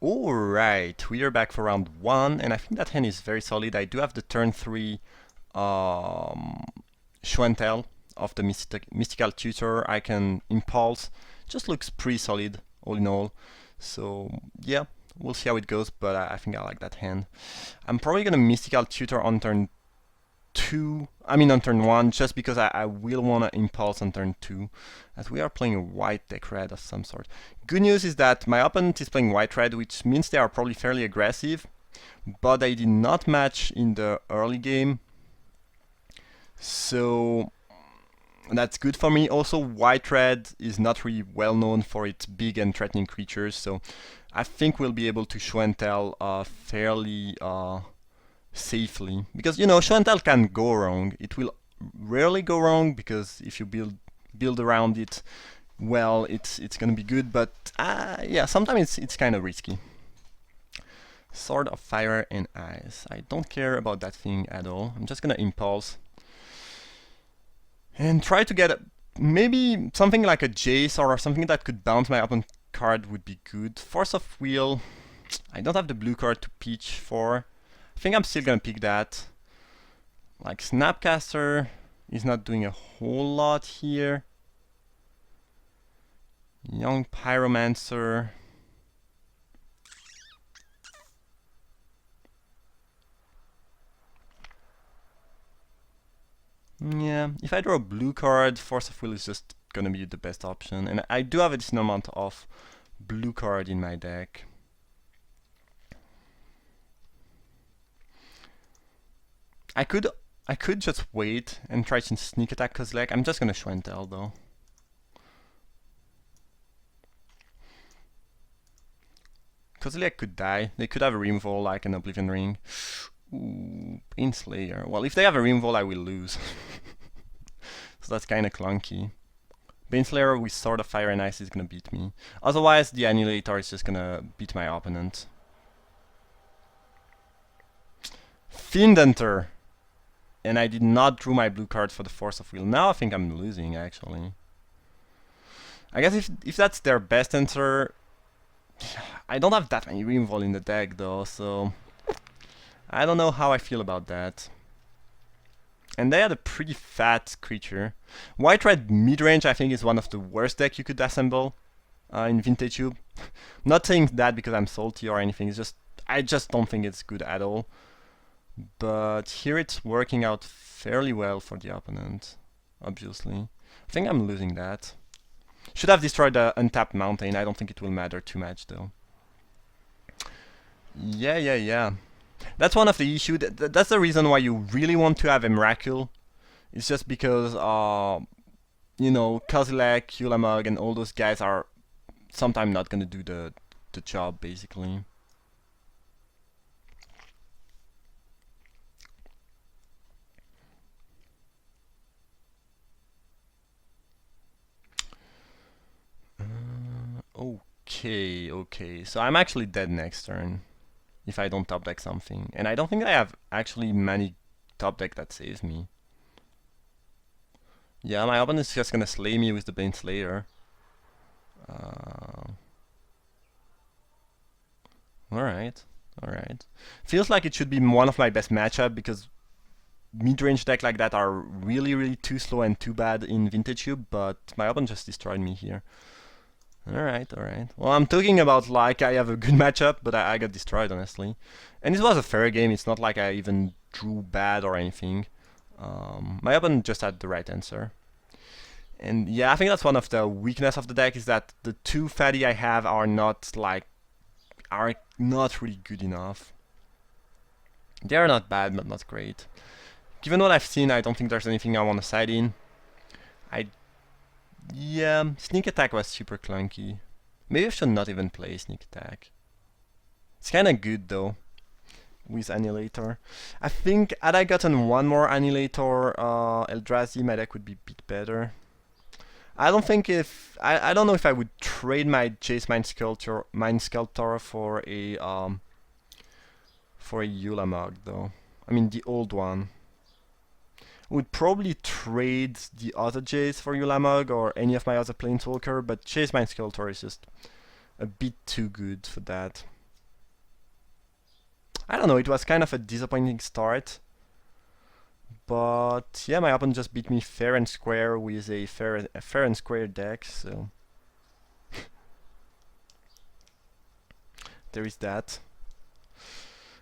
Alright, we are back for round 1, and I think that hand is very solid. I do have the turn 3 show and tell of the mystical tutor. I can impulse. Just looks pretty solid, all in all. So, yeah, we'll see how it goes, but I think I like that hand. I'm probably gonna mystical tutor on turn 2, on turn 1, just because I will want to impulse on turn 2, as we are playing a white deck red of some sort. Good news is that my opponent is playing white red, which means they are probably fairly aggressive, but they did not match in the early game, so that's good for me. Also, white red is not really well known for its big and threatening creatures, so I think we'll be able to show and tell fairly safely, because show and tell can go wrong. It will rarely go wrong, because if you build around it well, it's gonna be good, but yeah, sometimes it's kind of risky. Sword of Fire and Ice. I don't care about that thing at all. I'm just gonna impulse and try to get maybe something like a Jace or something that could bounce my opponent card would be good. Force of Will. I don't have the blue card to pitch for. I think I'm still gonna pick that. Like, Snapcaster is not doing a whole lot here. Young Pyromancer. Yeah, if I draw a blue card, Force of Will is just gonna be the best option. And I do have a decent amount of blue card in my deck. I could just wait and try to sneak attack Kozilek. I'm just gonna show and tell though. Kozilek could die. They could have a removal like an Oblivion Ring. Ooh, Baneslayer. Well, if they have a removal, I will lose. So that's kinda clunky. Baneslayer with Sword of Fire and Ice is gonna beat me. Otherwise, the Annihilator is just gonna beat my opponent. Fiend Hunter! And I did not draw my blue card for the Force of Will. Now I think I'm losing, actually. I guess if that's their best answer... I don't have that many removal in the deck, though, so... I don't know how I feel about that. And they had a pretty fat creature. White-red mid-range, I think, is one of the worst decks you could assemble in Vintage Cube. Not saying that because I'm salty or anything, it's just... I just don't think it's good at all. But here it's working out fairly well for the opponent, obviously. I think I'm losing that. Should have destroyed the untapped mountain. I don't think it will matter too much, though. Yeah. That's one of the issues. That's the reason why you really want to have a Miracle. It's just because, Kozilek, Ulamog, and all those guys are sometimes not gonna do the job, basically. Okay, so I'm actually dead next turn if I don't top deck something. And I don't think I have actually many top deck that saves me. Yeah, my opponent is just gonna slay me with the Baneslayer. Alright. Feels like it should be one of my best matchup, because mid-range deck like that are really too slow and too bad in Vintage Cube, but my opponent just destroyed me here. Alright. Well, I'm talking about like I have a good matchup, but I got destroyed, honestly. And it was a fair game, it's not like I even drew bad or anything. My opponent just had the right answer. And yeah, I think that's one of the weakness of the deck, is that the two fatty I have are not really good enough. They are not bad, but not great. Given what I've seen, I don't think there's anything I want to side in. Yeah, Sneak Attack was super clunky. Maybe I should not even play Sneak Attack. It's kinda good though, with Annihilator. I think had I gotten one more Annihilator Eldrazi, my deck would be a bit better. I don't think I don't know if I would trade my Jace Mind Sculptor for a Ulamog though. I mean the old one. Would probably trade the other Jace for Ulamog or any of my other Planeswalker, but Jace Mind Sculptor is just a bit too good for that. I don't know, it was kind of a disappointing start. But yeah, my opponent just beat me fair and square with a fair and square deck, so there is that.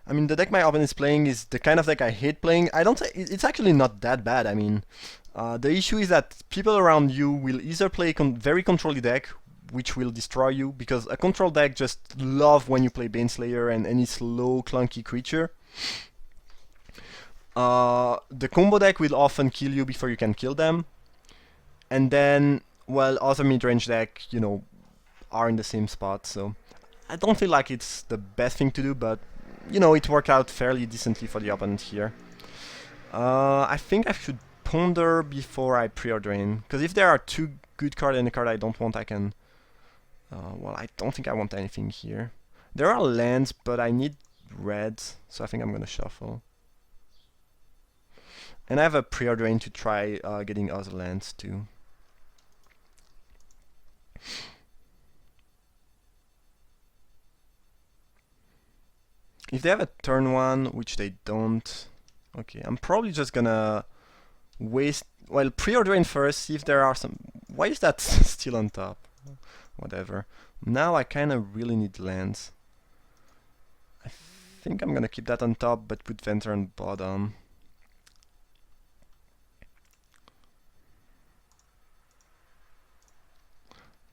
I mean, the deck my opponent is playing is the kind of deck I hate playing. I don't say it's actually not that bad. I mean, the issue is that people around you will either play a very controlly deck, which will destroy you, because a control deck just love when you play Baneslayer and any slow, clunky creature. The combo deck will often kill you before you can kill them. And then, well, other mid-range deck, you know, are in the same spot, so I don't feel like it's the best thing to do, but, you know, it worked out fairly decently for the opponent here. I think I should ponder before I preordain, because if there are two good cards and a card I don't want, I can... well, I don't think I want anything here. There are lands, but I need red, so I think I'm gonna shuffle. And I have a preordain to try getting other lands too. If they have a turn 1, which they don't, okay, I'm probably just gonna waste, well, preordain first, see if there are some, why is that still on top? Whatever. Now I kinda really need lands. I think I'm gonna keep that on top, but put Venter on bottom.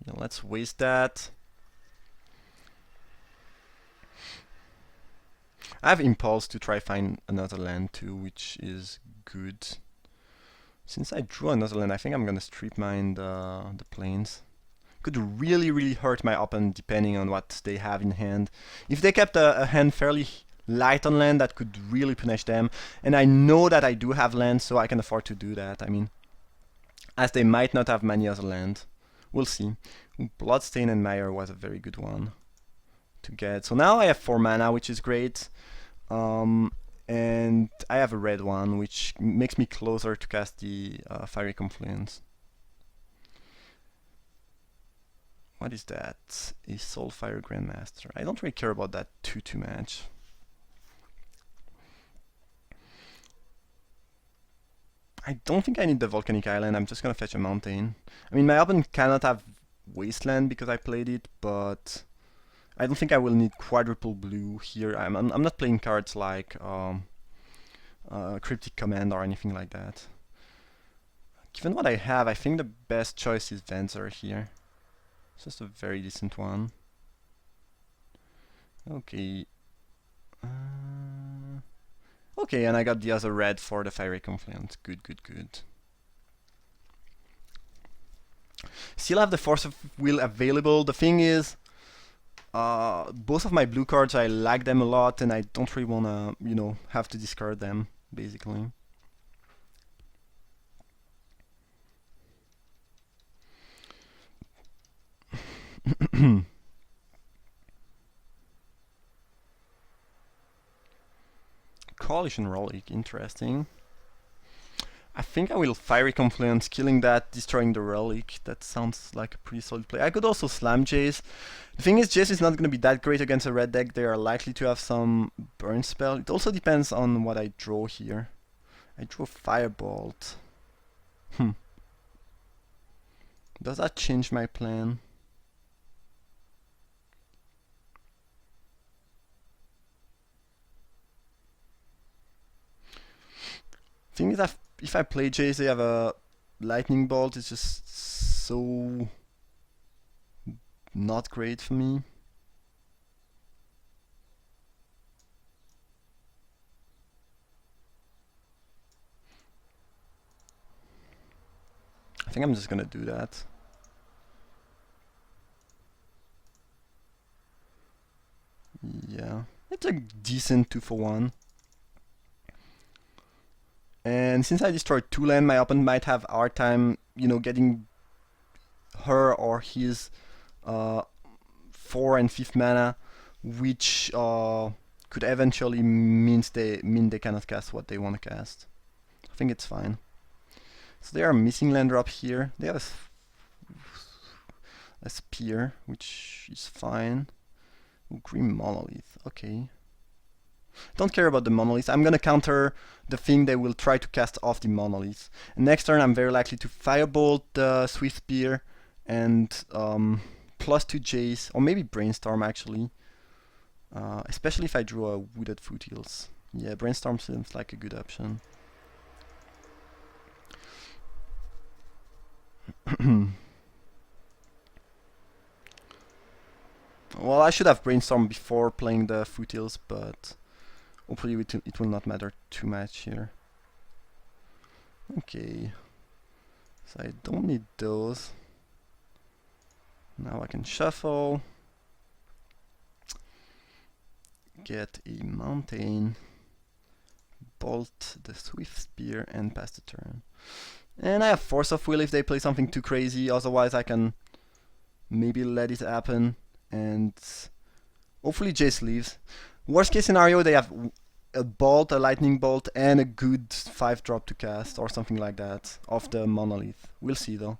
Yeah, let's waste that. I have Impulse to try find another land too, which is good. Since I drew another land, I think I'm gonna strip mine the plains. Could really hurt my opponent depending on what they have in hand. If they kept a hand fairly light on land, that could really punish them. And I know that I do have land, so I can afford to do that. I mean, as they might not have many other land. We'll see. Bloodstain and Mire was a very good one to get. So now I have 4 mana, which is great. And I have a red one, which makes me closer to cast the Fiery Confluence. What is that? A Soulfire Grandmaster. I don't really care about that too much. I don't think I need the Volcanic Island. I'm just gonna fetch a mountain. I mean, my opponent cannot have Wasteland because I played it, but I don't think I will need quadruple blue here. I'm not playing cards like Cryptic Command or anything like that. Given what I have, I think the best choice is Venser here. It's just a very decent one. Okay. Okay, and I got the other red for the Fiery Confluence. Good. Still have the Force of Will available. The thing is, both of my blue cards, I like them a lot, and I don't really wanna, you know, have to discard them, basically. Coalition Relic, interesting. I think I will Fiery Confluence, killing that, destroying the Relic. That sounds like a pretty solid play. I could also Slam Jace. The thing is, Jace is not going to be that great against a red deck. They are likely to have some burn spell. It also depends on what I draw here. I drew a Firebolt. Does that change my plan? Thing is that if I play Jace, they have a Lightning Bolt. It's just so not great for me. I think I'm just gonna do that. Yeah, it's a decent 2-for-1. And since I destroyed 2 land, my opponent might have a hard time, you know, getting her or his 4 and 5th mana, which could eventually mean they cannot cast what they want to cast. I think it's fine. So they are missing land drop here. They have a spear, which is fine. Ooh, Green Monolith, okay. Don't care about the monolith. I'm gonna counter the thing they will try to cast off the monolith. And next turn I'm very likely to firebolt the Swift Spear and +2 Jace, or maybe Brainstorm actually. Especially if I drew a Wooded Foothills. Yeah, Brainstorm seems like a good option. Well, I should have Brainstorm before playing the Foothills, but hopefully it will not matter too much here. Okay, so I don't need those. Now I can shuffle, get a mountain, bolt the Swift Spear, and pass the turn. And I have Force of Will if they play something too crazy, otherwise I can maybe let it happen, and hopefully Jace leaves. Worst case scenario, they have a bolt, a lightning bolt, and a good 5-drop to cast, or something like that, off the monolith. We'll see though.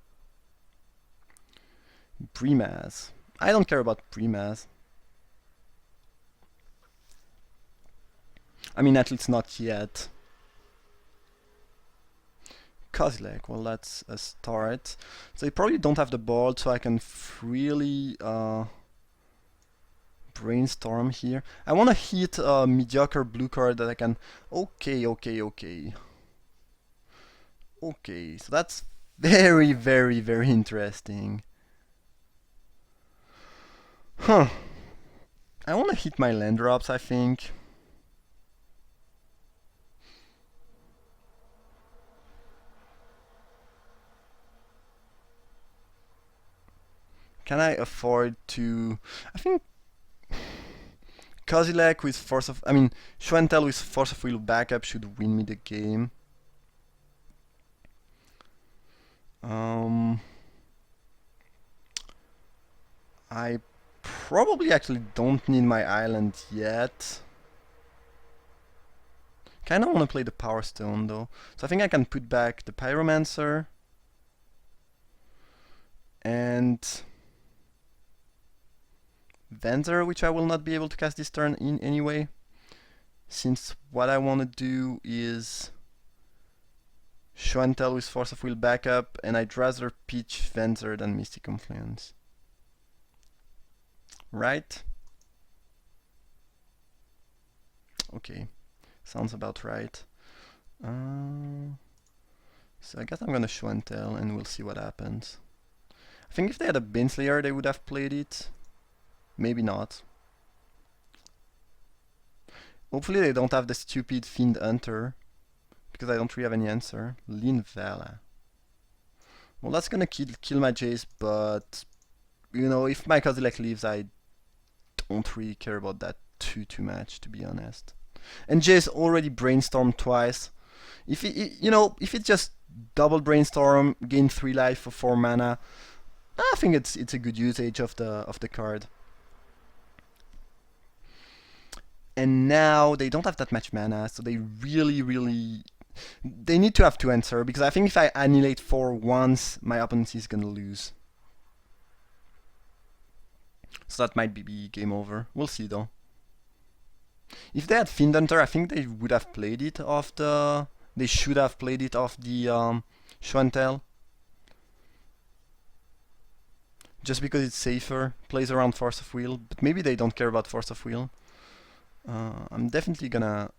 Brimaz. I don't care about Brimaz. I mean, at least not yet. Kozilek, well that's a start. So they probably don't have the bolt, so I can freely Brainstorm here. I want to hit a mediocre blue card that I can... Okay, so that's very, very, very interesting. Huh. I want to hit my land drops, I think. Can I afford to... I think... Kozilek with Force of... I mean, Schwentel with Force of Will backup should win me the game. I probably actually don't need my island yet. Kinda wanna play the Power Stone though. So I think I can put back the Pyromancer. And... Venser, which I will not be able to cast this turn in anyway, since what I want to do is Schwentel with Force of Will backup, and I'd rather pitch Venser than Mystic Confluence. Right? Okay, sounds about right. So I guess I'm gonna Schwentel and we'll see what happens. I think if they had a Baneslayer they would have played it. Maybe not. Hopefully they don't have the stupid Fiend Hunter, because I don't really have any answer. Linvala. Well, that's gonna kill my Jace, but you know, if my Kozilek leaves, I don't really care about that too much, to be honest. And Jace already brainstormed twice. If if it just double brainstorm, gain 3 life for 4 mana, I think it's a good usage of the card. And now they don't have that much mana, so they really they need to have 2 answer, because I think if I annihilate 4 once, my opponent is gonna lose. So that might be game over. We'll see though. If they had Fiend Hunter, I think they would have played it off the... They should have played it off the Schwentel. Just because it's safer, plays around Force of Will, but maybe they don't care about Force of Will. I'm definitely gonna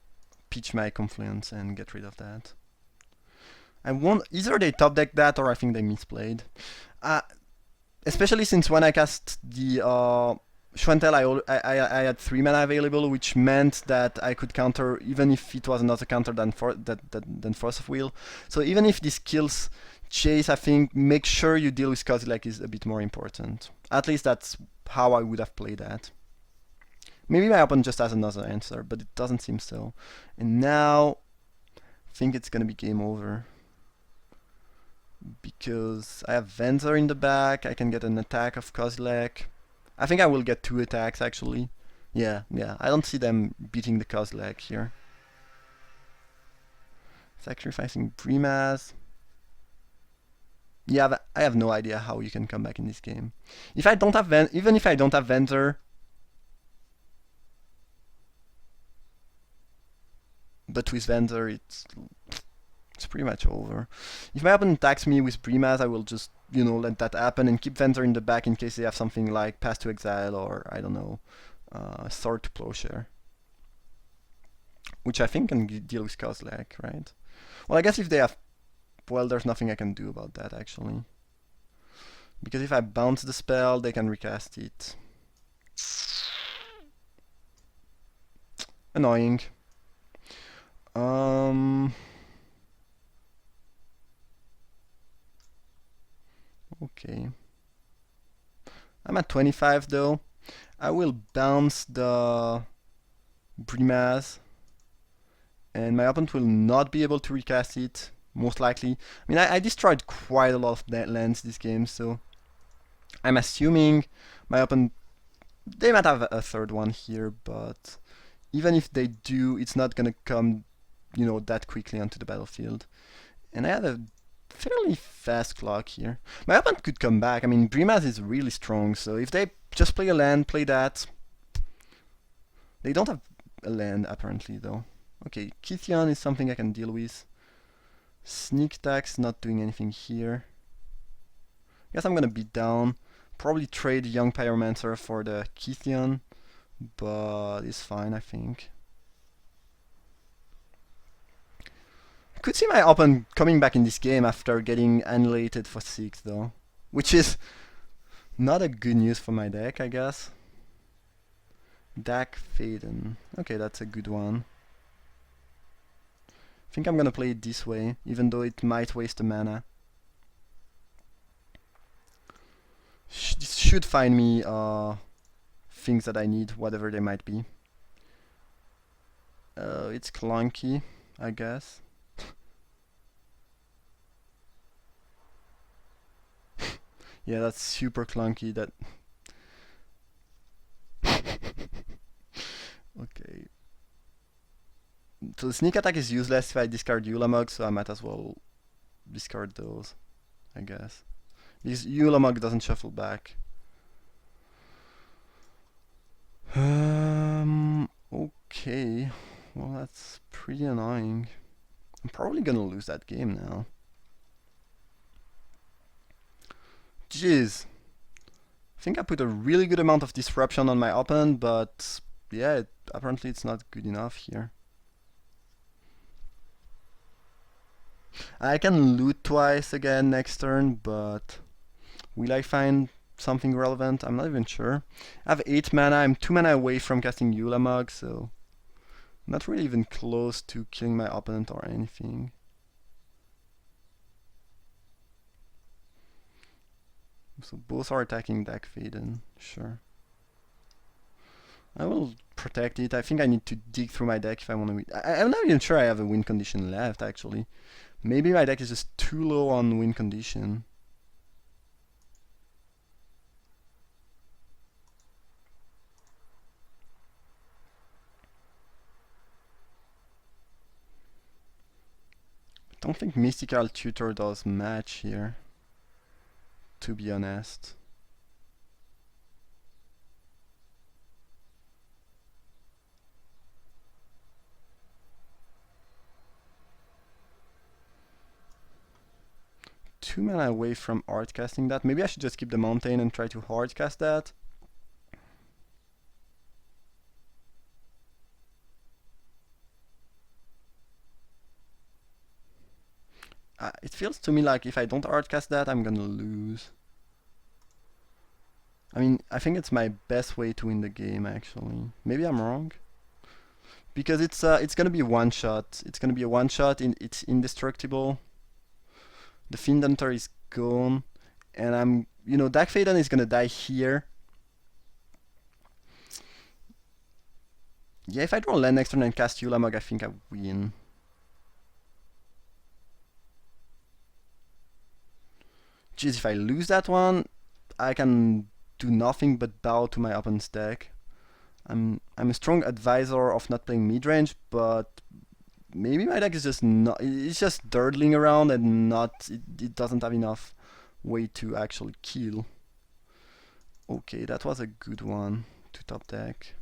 pitch my Confluence and get rid of that. I want... Either they top deck that or I think they misplayed. Especially since when I cast the Schwentel, I had 3 mana available, which meant that I could counter even if it was another counter than Force of Will. So even if this kills Chase, I think make sure you deal with Kozilek is a bit more important. At least that's how I would have played that. Maybe my opponent just has another answer, but it doesn't seem so. And now I think it's gonna be game over, because I have Venser in the back. I can get an attack of Kozilek. I think I will get 2 attacks actually. Yeah, I don't see them beating the Kozilek here. Sacrificing Brimaz. Yeah, I have no idea how you can come back in this game. If I don't have even if I don't have Venser, but with Venter, it's pretty much over. If my opponent attacks me with Brimaz, I will just, let that happen and keep Venter in the back in case they have something like Pass to Exile or, I don't know, Sword to Plowshare. Which I think can deal with Kozlek, right? Well, I guess if they have... Well, there's nothing I can do about that, actually. Because if I bounce the spell, they can recast it. Annoying. Okay. I'm at 25 though. I will bounce the Brimaz, and my opponent will not be able to recast it, most likely. I mean, I destroyed quite a lot of lands this game, so I'm assuming my opponent... They might have a third one here, but even if they do, it's not gonna come, that quickly onto the battlefield. And I have a fairly fast clock here. My opponent could come back. I mean, Brimaz is really strong, so if they just play a land, play that. They don't have a land, apparently, though. Okay, Kithian is something I can deal with. Sneak attack's not doing anything here. Guess I'm gonna beat down. Probably trade Young Pyromancer for the Kithian, but it's fine, I think. I could see my opponent coming back in this game after getting annihilated for 6 though, which is not a good news for my deck, I guess. Dak Faden. Okay, that's a good one. I think I'm gonna play it this way, even though it might waste the mana. This should find me things that I need, whatever they might be. It's clunky, I guess. Yeah, that's super clunky. That. Okay. So the sneak attack is useless if I discard Yulamog, so I might as well discard those, I guess. Because Yulamog doesn't shuffle back. Okay. Well, that's pretty annoying. I'm probably gonna lose that game now. Jeez. I think I put a really good amount of disruption on my opponent, but yeah, apparently it's not good enough here. I can loot twice again next turn, but will I find something relevant? I'm not even sure. I have 8 mana, I'm 2 mana away from casting Yulamog, so not really even close to killing my opponent or anything. So both are attacking Dak Faden, sure. I will protect it. I think I need to dig through my deck if I want to win. I'm not even sure I have a win condition left, actually. Maybe my deck is just too low on win condition. I don't think Mystical Tutor does match here, to be honest. Two mana away from hard casting that. Maybe I should just keep the mountain and try to hard cast that. It feels to me like if I don't hard cast that, I'm gonna lose. I mean, I think it's my best way to win the game, actually. Maybe I'm wrong. Because it's gonna be one shot. It's gonna be a one shot. It's indestructible. The Fiend Hunter is gone, and Dak Faden is gonna die here. Yeah, if I draw land next turn and cast Yulamog, I think I win. Geez, if I lose that one, I can do nothing but bow to my opponent's deck. I'm a strong advisor of not playing midrange, but maybe my deck is just not. It's just durdling around and not. It doesn't have enough way to actually kill. Okay, that was a good one to top deck.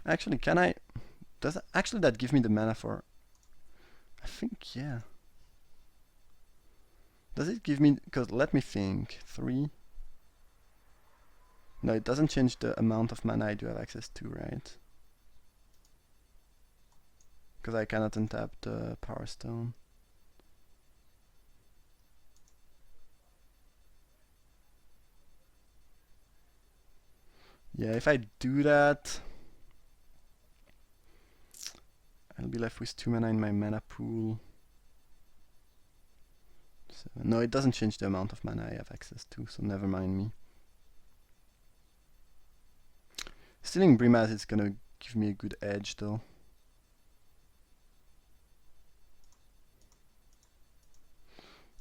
Actually, can I... Does actually that give me the mana for... I think, yeah. Does it give me... Because let me think. 3... No, it doesn't change the amount of mana I do have access to, right? Because I cannot untap the Power Stone. Yeah, if I do that, I'll be left with 2 mana in my mana pool. So, no, it doesn't change the amount of mana I have access to, so never mind me. Stealing Brimaz is gonna give me a good edge though.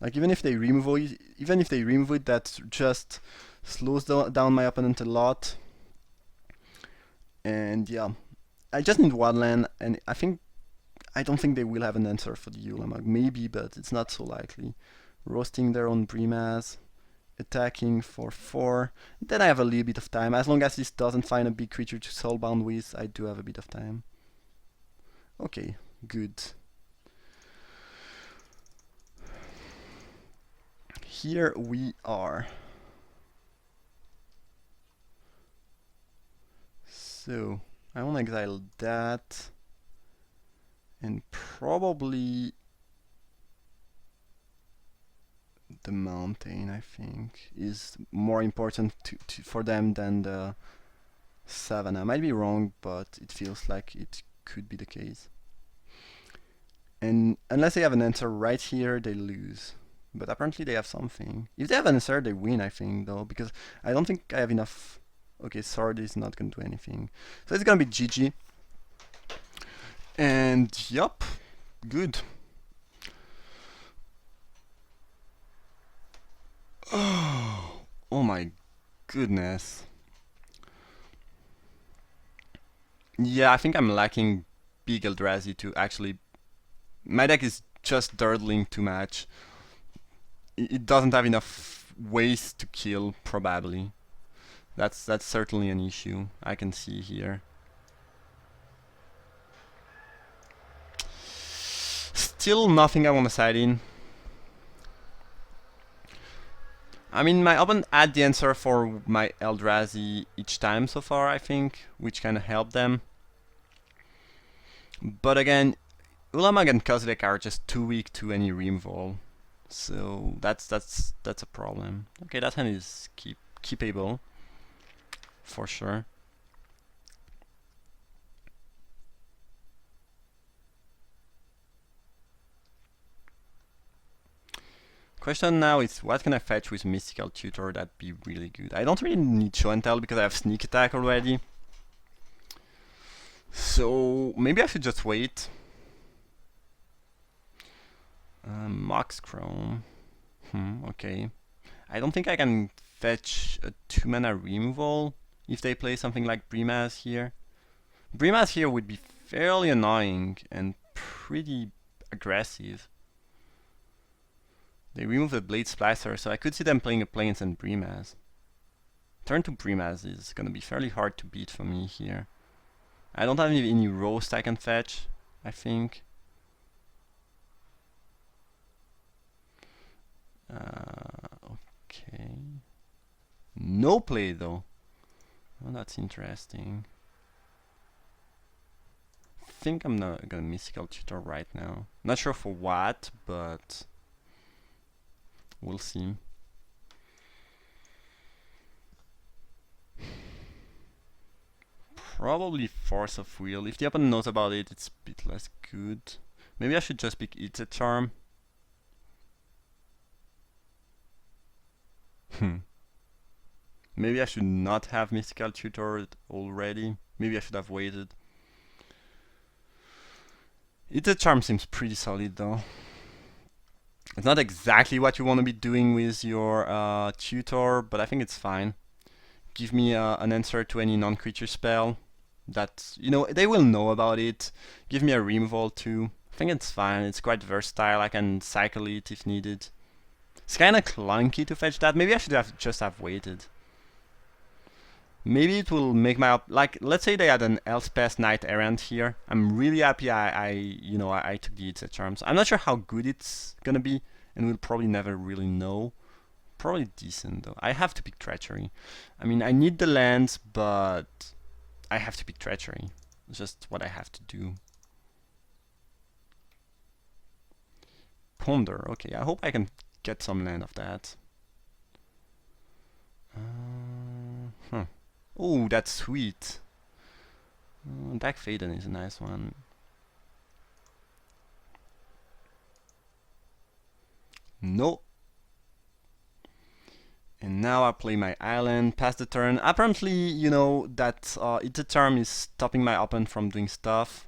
Like even if they remove it, that just slows down my opponent a lot. And yeah, I just need one land, and I don't think they will have an answer for the Ulamog. Maybe, but it's not so likely. Roasting their own Brimaz, attacking for 4. Then I have a little bit of time. As long as this doesn't find a big creature to soulbound with, I do have a bit of time. Okay, good. Here we are. So, I want to exile that. And probably the mountain, I think, is more important for them than the savannah. I might be wrong, but it feels like it could be the case. And unless they have an answer right here, they lose. But apparently they have something. If they have an answer, they win, I think, though, because I don't think I have enough. Okay, sword is not going to do anything. So it's going to be GG. And yup, good. Oh my goodness. Yeah, I think I'm lacking big Eldrazi to actually... My deck is just dirtling too much. It doesn't have enough ways to kill, probably. That's certainly an issue I can see here. Still nothing I want to side in. I mean, my opponent had the answer for my Eldrazi each time so far, I think, which kind of helped them. But again, Ulamog and Kozilek are just too weak to any removal, so that's a problem. Okay, that hand is keepable, for sure. Question now is, what can I fetch with Mystical Tutor that'd be really good? I don't really need Show and Tell because I have Sneak Attack already. So maybe I should just wait. Mox Chrome. Okay. I don't think I can fetch a 2-mana removal if they play something like Brimaz here. Brimaz here would be fairly annoying and pretty aggressive. They remove the Blade Splicer, so I could see them playing a Plains and Brimaz. Turn to Brimaz is gonna be fairly hard to beat for me here. I don't have any roast I can fetch, I think. Okay. No play though. Oh, that's interesting. I think I'm not gonna Mystical Tutor right now. Not sure for what, but we'll see. Probably Force of Will. If the opponent knows about it, it's a bit less good. Maybe I should just pick It's a Charm. Maybe I should not have Mystical Tutor already. Maybe I should have waited. It's a Charm seems pretty solid though. It's not exactly what you want to be doing with your tutor, but I think it's fine. Give me an answer to any non-creature spell. That, you know, they will know about it. Give me a removal too. I think it's fine. It's quite versatile. I can cycle it if needed. It's kind of clunky to fetch that. Maybe I should have just have waited. Maybe it will make my like. Let's say they had an Elspeth Knight Errant here. I'm really happy I took the Itza Charms. I'm not sure how good it's gonna be, and we'll probably never really know. Probably decent though. I have to pick Treachery. I mean, I need the lands, but I have to pick Treachery. It's just what I have to do. Ponder. Okay, I hope I can get some land of that. Oh, that's sweet. Dak Faden is a nice one. No. And now I play my island, pass the turn. Apparently, you know, that it's a term is stopping my opponent from doing stuff.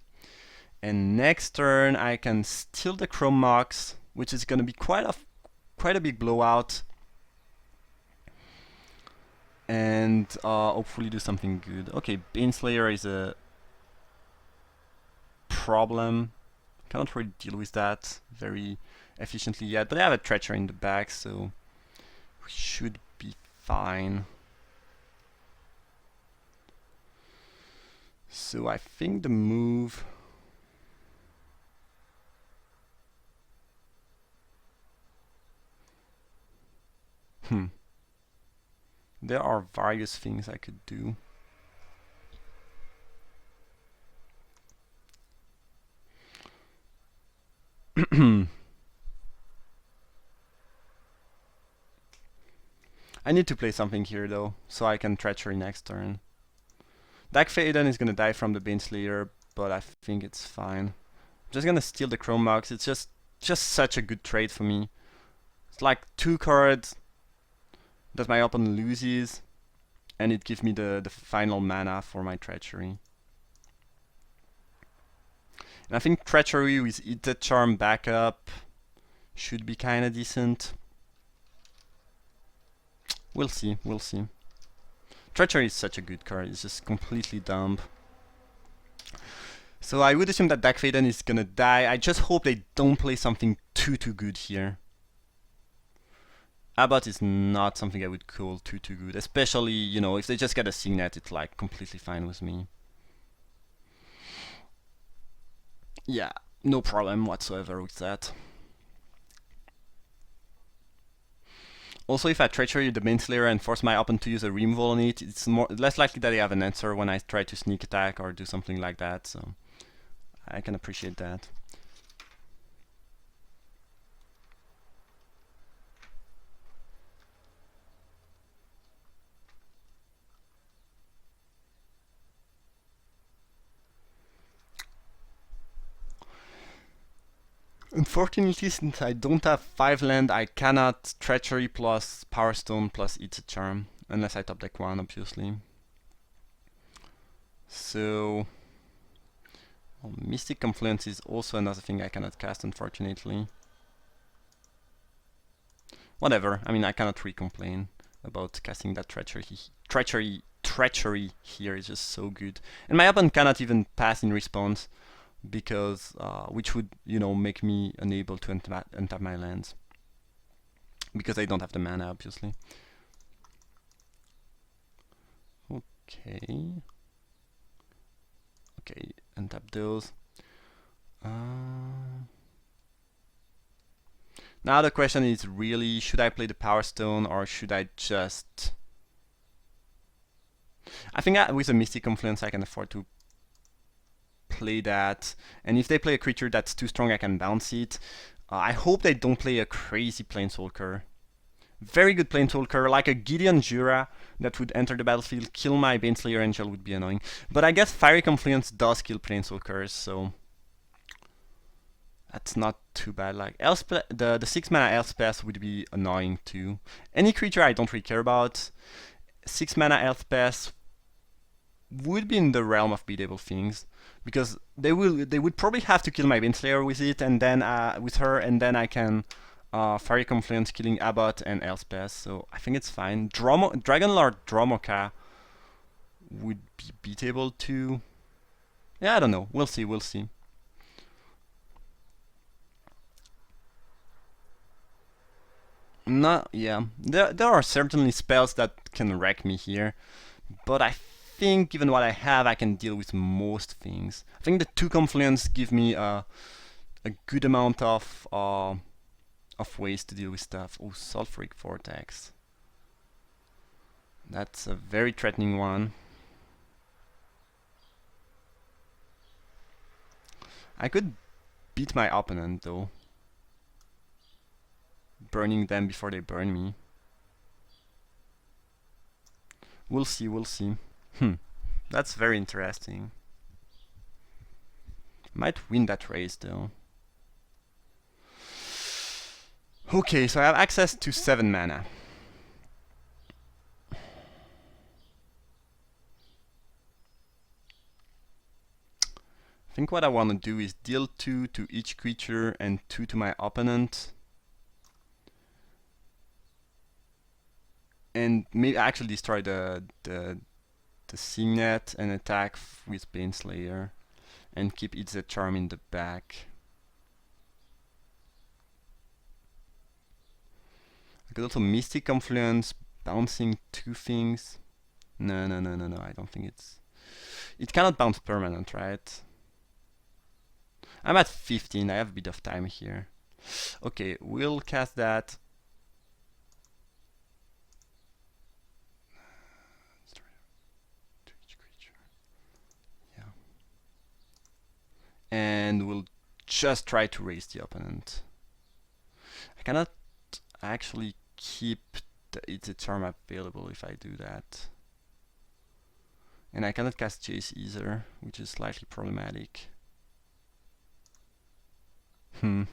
And next turn I can steal the Chrome Mox, which is gonna be quite a big blowout. And hopefully do something good. Okay, Baneslayer is a problem. Cannot really deal with that very efficiently yet, but I have a Treacher in the back, so we should be fine. So I think the move... There are various things I could do. I need to play something here though, so I can Treachery next turn. Dak Faden is gonna die from the Baneslayer, but I think it's fine. I'm just gonna steal the Chrome Mox. It's just such a good trade for me. It's like 2 cards that my opponent loses, and it gives me the final mana for my Treachery. And I think Treachery with Ita Charm backup should be kinda decent. We'll see, we'll see. Treachery is such a good card, it's just completely dumb. So I would assume that Dak Faden is gonna die. I just hope they don't play something too good here. Abbott is not something I would call too good, especially, you know, if they just get a Signet, it's like completely fine with me. Yeah, no problem whatsoever with that. Also, if I Treachery the Baneslayer and force my opponent to use a removal on it, it's less likely that they have an answer when I try to sneak attack or do something like that, so I can appreciate that. Unfortunately, since I don't have 5 land, I cannot Treachery plus Power Stone plus It's a Charm, unless I top deck 1, obviously. So... well, Mystic Confluence is also another thing I cannot cast, unfortunately. Whatever, I mean, I cannot really complain about casting that Treachery here is just so good. And my opponent cannot even pass in response, because which would, you know, make me unable to untap my lands, because I don't have the mana, obviously. Okay, untap those. Now the question is really, should I play the Power Stone or should I just... I think with a Mystic Confluence I can afford to play that, and if they play a creature that's too strong I can bounce it. I hope they don't play a crazy Planeswalker. Very good Planeswalker, like a Gideon Jura that would enter the battlefield, kill my Baneslayer Angel would be annoying. But I guess Fiery Confluence does kill Planeswalkers, so that's not too bad. Like the 6 mana Elspeth would be annoying too. Any creature I don't really care about, 6 mana Elspeth would be in the realm of beatable things, because they would probably have to kill my Baneslayer with it, and then with her, and then I can Fiery Confluence killing Abbott and Elspeth, so I think it's fine. Dragonlord Dromoka would be beatable too. Yeah, I don't know. We'll see. We'll see. No, yeah. There are certainly spells that can wreck me here, But I think, given what I have, I can deal with most things. I think the 2 confluence give me a good amount of ways to deal with stuff. Oh, sulfuric vortex. That's a very threatening one. I could beat my opponent though, burning them before they burn me. We'll see, we'll see. That's very interesting. Might win that race though. Okay, so I have access to 7 mana. I think what I want to do is deal 2 to each creature and 2 to my opponent. And maybe actually destroy the Signet and attack with Baneslayer. And keep It's a Charm in the back. I could also Mystic Confluence, bouncing 2 things. No, I don't think it's... It cannot bounce permanent, right? I'm at 15, I have a bit of time here. Okay, we'll cast that. To each creature. Yeah. And we'll just try to raise the opponent. I cannot actually keep It's a Charm available if I do that. And I cannot cast Chase either, which is slightly problematic. I'm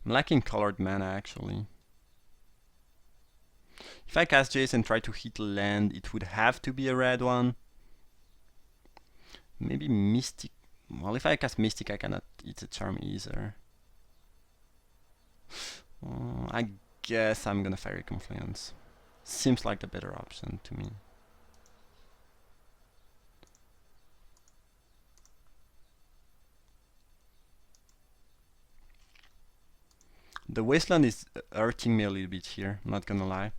lacking colored mana actually. If I cast Jace and try to hit land, it would have to be a red one. Maybe Mystic. Well, if I cast Mystic, I cannot It's a Charm either. I guess I'm gonna Fiery Confluence. Seems like the better option to me. The Wasteland is hurting me a little bit here, not gonna lie.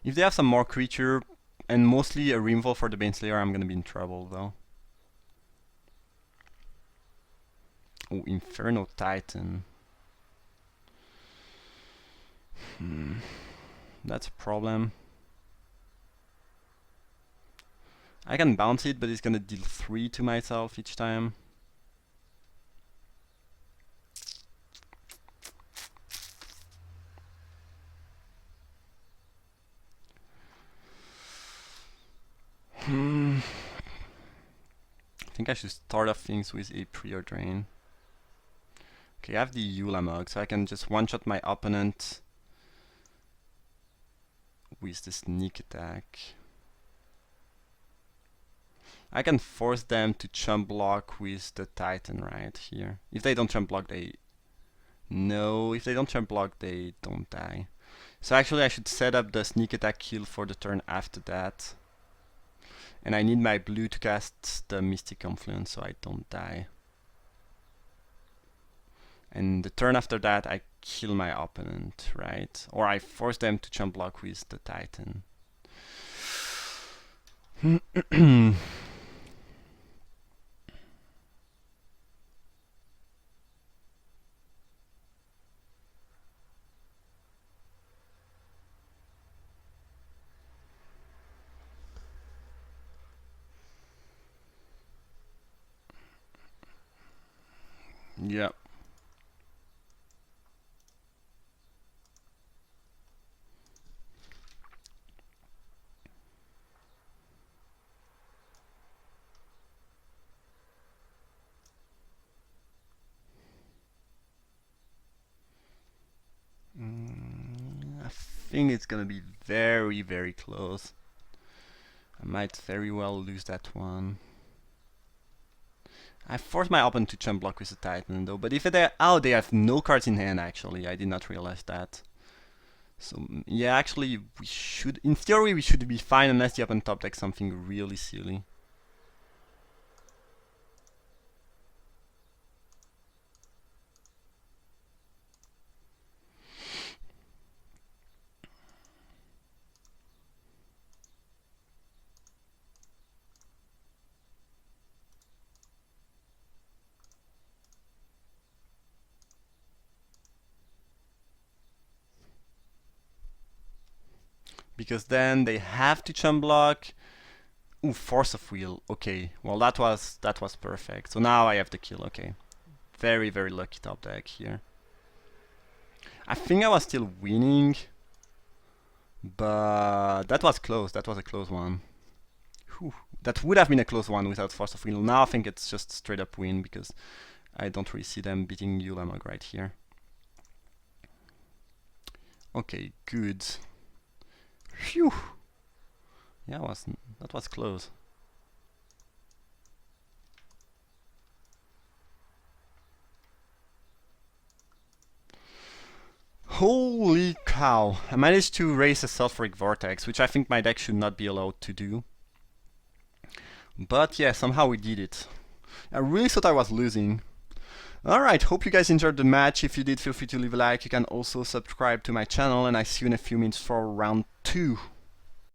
If they have some more creature, and mostly a removal for the Baneslayer, I'm gonna be in trouble though. Oh, Inferno Titan. That's a problem. I can bounce it, but it's gonna deal 3 to myself each time. I think I should start off things with a Prior Drain. Okay, I have the Yulamog, so I can just one-shot my opponent with the Sneak Attack. I can force them to chump block with the Titan right here. If they don't chump block, they... No, if they don't chump block, they don't die. So actually I should set up the Sneak Attack kill for the turn after that. And I need my blue to cast the Mystic Confluence so I don't die. And the turn after that I kill my opponent, right? Or I force them to chump block with the Titan. Yep. I think it's gonna be very, very close. I might very well lose that one. I forced my opponent to chump block with the Titan though, but if they they have no cards in hand actually. I did not realize that. So yeah, actually we should, in theory we should be fine unless the opponent top decks something really silly. because then they have to chump block. Ooh, force of will. Okay, well that was perfect. So now I have the kill. Okay, very lucky top deck here. I think I was still winning, but that was close. That was a close one. Whew. That would have been a close one without force of will. Now I think it's just straight up win because I don't really see them beating Ulamog right here. Okay, good. Phew. Yeah, that was close. Holy cow! I managed to raise a sulfuric vortex, which I think my deck should not be allowed to do. But yeah, somehow we did it. I really thought I was losing. Alright, hope you guys enjoyed the match. If you did, feel free to leave a like. You can also subscribe to my channel, and I see you in a few minutes for round 2.